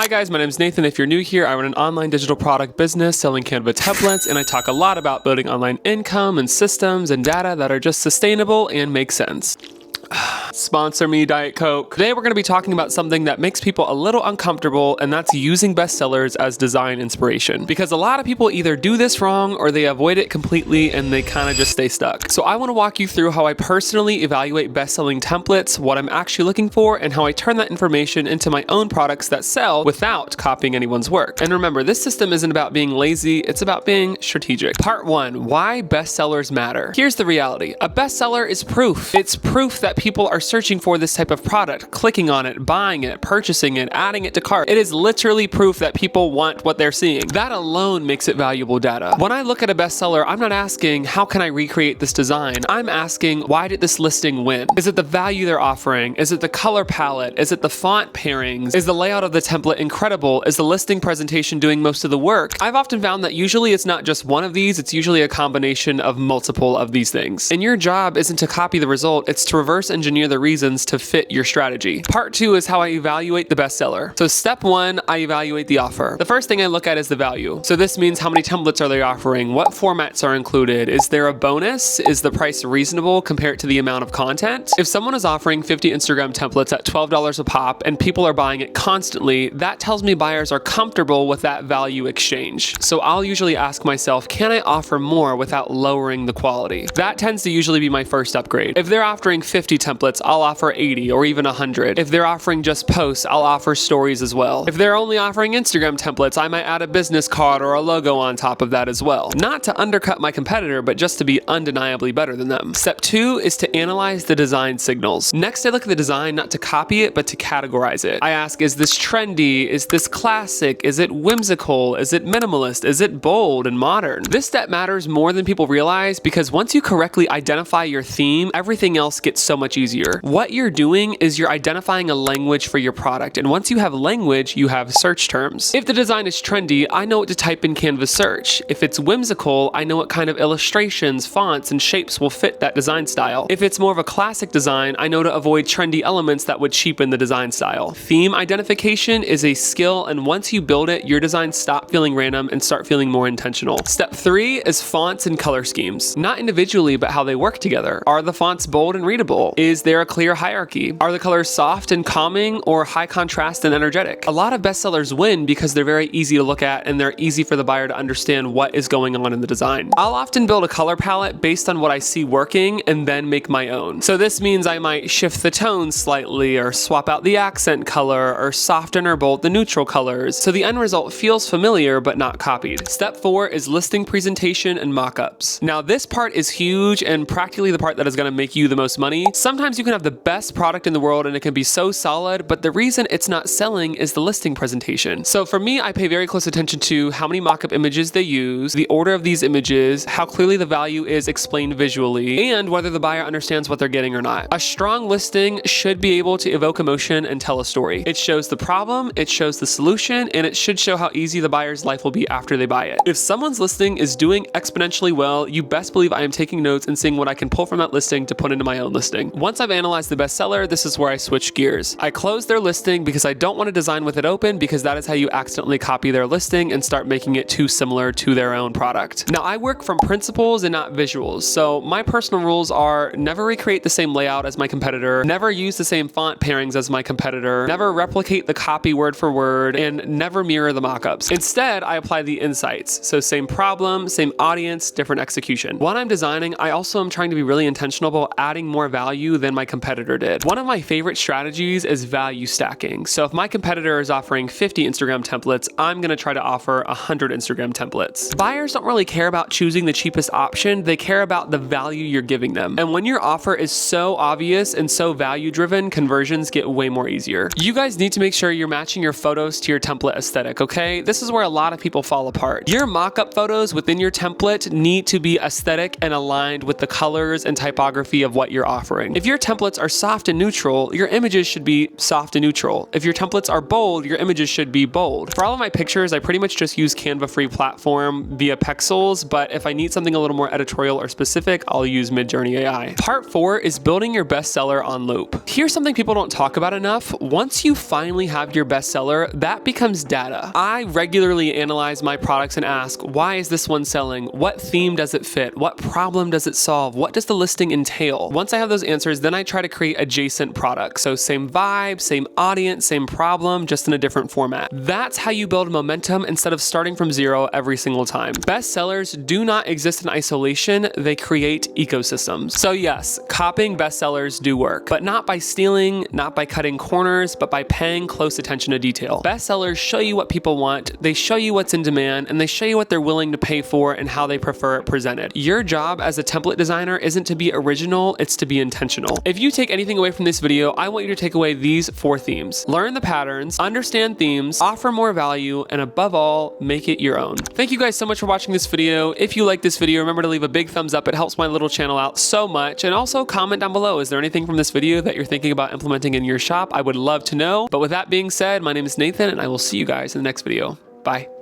Hi guys, my name is Nathan. If you're new here, I run an online digital product business selling Canva templates, and I talk a lot about building online income and systems and data that are just sustainable and make sense. Sponsor me, Diet Coke. Today we're going to be talking about something that makes people a little uncomfortable, and that's using bestsellers as design inspiration. Because a lot of people either do this wrong or they avoid it completely and they kind of just stay stuck. So I want to walk you through how I personally evaluate best-selling templates, what I'm actually looking for, and how I turn that information into my own products that sell without copying anyone's work. And remember, this system isn't about being lazy, it's about being strategic. Part 1, why bestsellers matter. Here's the reality. A bestseller is proof. It's proof that people are searching for this type of product, clicking on it, buying it, purchasing it, adding it to cart. It is literally proof that people want what they're seeing. That alone makes it valuable data. When I look at a bestseller, I'm not asking, how can I recreate this design? I'm asking, why did this listing win? Is it the value they're offering? Is it the color palette? Is it the font pairings? Is the layout of the template incredible? Is the listing presentation doing most of the work? I've often found that usually it's not just one of these, it's usually a combination of multiple of these things. And your job isn't to copy the result, it's to reverse engineer the reasons to fit your strategy. Part 2 is how I evaluate the bestseller. So step 1, I evaluate the offer. The first thing I look at is the value. So this means how many templates are they offering? What formats are included? Is there a bonus? Is the price reasonable compared to the amount of content? If someone is offering 50 Instagram templates at $12 a pop and people are buying it constantly, that tells me buyers are comfortable with that value exchange. So I'll usually ask myself, can I offer more without lowering the quality? That tends to usually be my first upgrade. If they're offering 50 templates, I'll offer 80 or even 100. If they're offering just posts, I'll offer stories as well. If they're only offering Instagram templates, I might add a business card or a logo on top of that as well. Not to undercut my competitor, but just to be undeniably better than them. Step 2 is to analyze the design signals. Next, I look at the design not to copy it, but to categorize it. I ask, is this trendy? Is this classic? Is it whimsical? Is it minimalist? Is it bold and modern? This step matters more than people realize because once you correctly identify your theme, everything else gets so much easier. What you're doing is you're identifying a language for your product, and once you have language, you have search terms. If the design is trendy, I know what to type in Canva search. If it's whimsical, I know what kind of illustrations, fonts, and shapes will fit that design style. If it's more of a classic design, I know to avoid trendy elements that would cheapen the design style. Theme identification is a skill, and once you build it, your designs stop feeling random and start feeling more intentional. Step 3 is fonts and color schemes. Not individually, but how they work together. Are the fonts bold and readable? Is there a clear hierarchy? Are the colors soft and calming or high contrast and energetic? A lot of bestsellers win because they're very easy to look at and they're easy for the buyer to understand what is going on in the design. I'll often build a color palette based on what I see working and then make my own. So this means I might shift the tones slightly or swap out the accent color or soften or bold the neutral colors so the end result feels familiar but not copied. Step 4 is listing presentation and mock-ups. Now this part is huge and practically the part that is going to make you the most money. Sometimes you can have the best product in the world and it can be so solid, but the reason it's not selling is the listing presentation. So for me, I pay very close attention to how many mock-up images they use, the order of these images, how clearly the value is explained visually, and whether the buyer understands what they're getting or not. A strong listing should be able to evoke emotion and tell a story. It shows the problem, it shows the solution, and it should show how easy the buyer's life will be after they buy it. If someone's listing is doing exponentially well, you best believe I am taking notes and seeing what I can pull from that listing to put into my own listing. Once I've analyzed the bestseller, this is where I switch gears. I close their listing because I don't want to design with it open because that is how you accidentally copy their listing and start making it too similar to their own product. Now I work from principles and not visuals. So my personal rules are never recreate the same layout as my competitor, never use the same font pairings as my competitor, never replicate the copy word for word, and never mirror the mockups. Instead, I apply the insights. So same problem, same audience, different execution. When I'm designing, I also am trying to be really intentional about adding more value than my competitor did. One of my favorite strategies is value stacking. So if my competitor is offering 50 Instagram templates, I'm going to try to offer 100 Instagram templates. Buyers don't really care about choosing the cheapest option. They care about the value you're giving them. And when your offer is so obvious and so value driven, conversions get way more easier. You guys need to make sure you're matching your photos to your template aesthetic, okay? This is where a lot of people fall apart. Your mock-up photos within your template need to be aesthetic and aligned with the colors and typography of what you're offering. If your template templates are soft and neutral, your images should be soft and neutral. If your templates are bold, your images should be bold. For all of my pictures, I pretty much just use Canva free platform via Pexels, but if I need something a little more editorial or specific, I'll use Midjourney AI. Part 4 is building your bestseller on loop. Here's something people don't talk about enough. Once you finally have your bestseller, that becomes data. I regularly analyze my products and ask, why is this one selling? What theme does it fit? What problem does it solve? What does the listing entail? Once I have those answers, then I try to create adjacent products. So same vibe, same audience, same problem, just in a different format. That's how you build momentum instead of starting from zero every single time. Bestsellers do not exist in isolation, they create ecosystems. So yes, copying bestsellers do work, but not by stealing, not by cutting corners, but by paying close attention to detail. Bestsellers show you what people want, they show you what's in demand, and they show you what they're willing to pay for and how they prefer it presented. Your job as a template designer isn't to be original, it's to be intentional. If you take anything away from this video, I want you to take away these 4 themes. Learn the patterns, understand themes, offer more value, and above all, make it your own. Thank you guys so much for watching this video. If you like this video, remember to leave a big thumbs up. It helps my little channel out so much. And also comment down below, is there anything from this video that you're thinking about implementing in your shop? I would love to know. But with that being said, my name is Nathan, and I will see you guys in the next video. Bye.